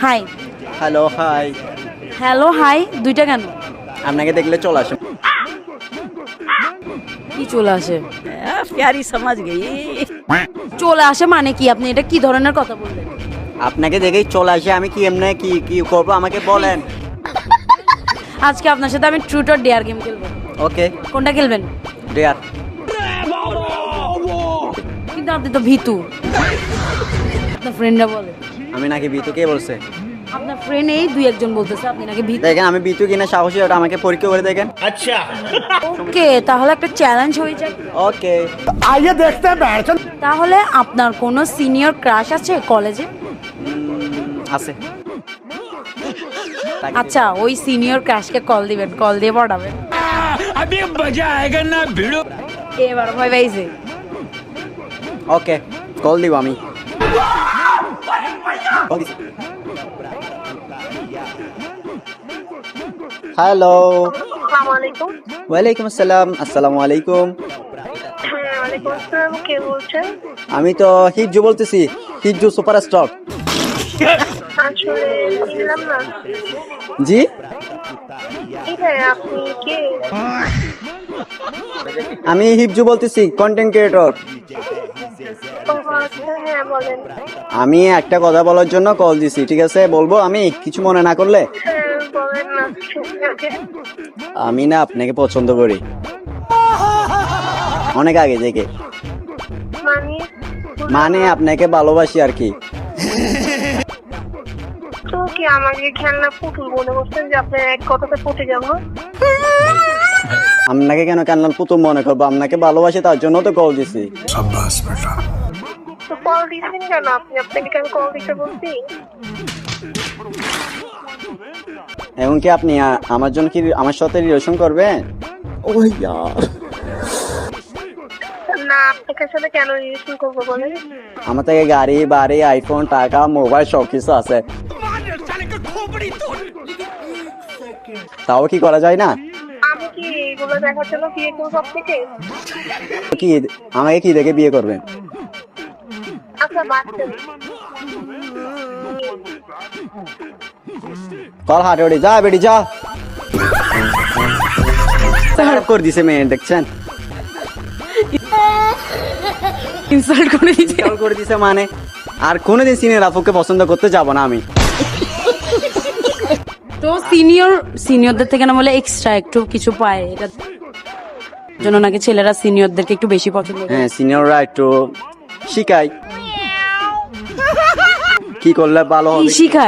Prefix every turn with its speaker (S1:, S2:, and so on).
S1: High.
S2: Hello hi.
S1: Hello hi দুইটা কেন?
S2: আপনাকে দেখলে চলে আসে।
S1: কি চলে আসে?
S3: प्यारी समझ गई।
S1: চলে আসে মানে কি? আপনি এটা কি ধরনের কথা বললেন?
S2: আপনাকে দেখেই চলে আসে। আমি কি এমনি কি করবো আমাকে বলেন।
S1: আজকে আপনার সাথে আমি ট্রুথ অর ডেয়ার গেম খেলবো।
S2: ওকে
S1: কোনটা খেলবেন?
S2: ডিয়ার।
S1: কিন্তু আপনি তো ভীতু। আপনার ফ্রেন্ডরা বলে।
S2: আমি নাকি বিতু? কে বলছে?
S1: আপনার ফ্রেন্ড এই দুই একজন বলতেছে আপনি নাকি ভীতু।
S2: দেখেন আমি বিতু কিনা সাহসী, ওটা আমাকে পরীক্ষা করে দেখেন।
S1: ওকে, তাহলে একটা চ্যালেঞ্জ হয়ে যাক।
S2: ওকে।
S1: তাহলে আপনার কোনো সিনিয়র ক্রাশ আছে কলেজে?
S2: আছে।
S1: আচ্ছা, ওই সিনিয়র ক্রাশকে কল দিবেন, কল দিয়ে পড়াবেন।
S4: अभी मजा आएगा ना भिड़ो।
S1: এবার ভয় পাইছে।
S2: ওকে কল দিব আমি। হ্যালো।
S5: আসসালামু
S2: ওয়ালাইকুম আসসালাম। আসসালামু আলাইকুম।
S5: হ্যাঁ, ওয়ালাইকুম আসসালাম। কে বলছেন?
S2: আমি তো হিজু বলতেছি, হিজু সুপার স্টক।
S5: আসলে চিনলাম না।
S2: জি
S5: হ্যাঁ, আপনি কে?
S2: আমি হিজু বলতেছি, কন্টেন্ট ক্রিয়েটর।
S5: ও আচ্ছা, হ্যাঁ বলেন।
S2: আমি একটা কথা বলার জন্য কল দিছি, ঠিক আছে? বলবো আমি, কিছু মনে না করলে?
S5: হ্যাঁ বলেন না। ওকে।
S2: আমি না আপনাকে পছন্দ করি অনেক আগে থেকে।
S5: মানে
S2: মানে আপনাকে ভালোবাসি আর কি।
S5: তো কি আমাকে খেলনা পুতুল মনে করছেন যে আপনার এক কথাতে পটে যাবো?
S2: আপনাকে কেন কান্নাল পুতুম মনে করবো? আপনাকে ভালোবাসি, তার জন্য তো কল দিছি।
S5: তো কল দিচ্ছেন কেন আপনি? আপনাকে কেন কল দিতে বলছি?
S2: এবং কি আপনি আমার জন্য কি আমার সাথে রিলেশন করবেন?
S5: না, আপনার সাথে কেন রিলেশন করবো বলেন?
S2: আমার থেকে গাড়ি বাড়ি আইফোন টাকা মোবাইল সব কিছু আছে, তাও কি করা যায় না?
S5: আমি কি এগুলো দেখার জন্য বিয়ে করবো আপনাকে?
S2: কি আমাকে কি দেখে বিয়ে করবেন?
S5: আচ্ছা বাচ্চা
S2: কল হাটে ওঠে, যা বেটি যা। খারাপ করে দিছে মেয়ে, দেখছেন?
S1: ইনসাল্ট করে দিয়েছে।
S2: কল করে দিছে মানে আর কোনোদিন সিনিয়র আপুকে পছন্দ করতে যাব না আমি।
S1: তো সিনিয়রদের থেকে না বলে এক্সট্রা একটু কিছু পায়, এটা জন্য নাকি ছেলেরা সিনিয়রদেরকে একটু বেশি পছন্দ করে।
S2: হ্যাঁ, সিনিয়ররা একটু শিখায় কি করলে ভালো
S1: কি
S2: হবে।
S1: শিখায়?